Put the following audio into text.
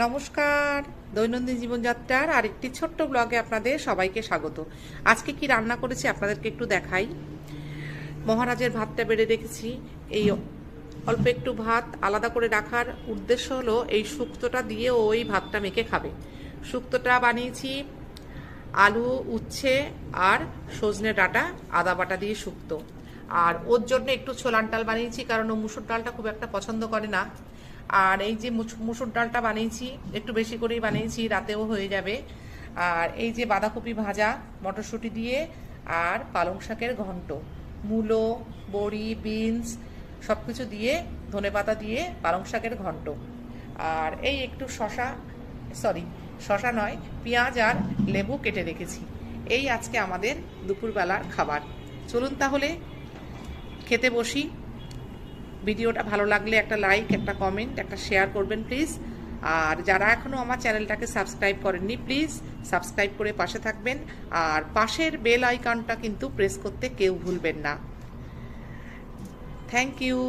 নমস্কার, দৈনন্দিন জীবনযাত্রার আরেকটি ছোট্ট ব্লগে আপনাদের সবাইকে স্বাগত। আজকে কি রান্না করেছি আপনাদেরকে একটু দেখাই। মহারাজের ভাতটা বেড়ে রেখেছি। এই অল্প একটু ভাত আলাদা করে রাখার উদ্দেশ্য হলো এই শুক্তোটা দিয়ে ওই ভাতটা মেখে খাবে। শুক্তোটা বানিয়েছি আলু, উচ্ছে আর সজনে ডাঁটা, আদা বাটা দিয়ে শুক্তো। আর ওর জন্য একটু ছোলার ডাল বানিয়েছি, কারণ ও মুসুর ডালটা খুব একটা পছন্দ করে না। আর এই যে মুসুর ডালটা বানিয়েছি, একটু বেশি করেই বানিয়েছি, রাতেও হয়ে যাবে। আর এই যে বাঁধাকপি ভাজা মটরশুঁটি দিয়ে, আর পালং শাকের ঘন্ট, মূলো, বড়ি, বিনস সব কিছু দিয়ে, ধনেপাতা দিয়ে পালং শাকের ঘন্ট। আর এই একটু শশা নয়, পেঁয়াজ আর লেবু কেটে রেখেছি। এই আজকে আমাদের দুপুরবেলার খাবার। চলুন তাহলে খেতে বসি। ভিডিওটা ভালো লাগলে একটা লাইক, একটা কমেন্ট, একটা শেয়ার করবেন প্লিজ। আর যারা এখনও আমার চ্যানেলটাকে সাবস্ক্রাইব করেননি, প্লিজ সাবস্ক্রাইব করে পাশে থাকবেন। আর পাশের বেল আইকনটা কিন্তু প্রেস করতে কেউ ভুলবেন না। Thank you.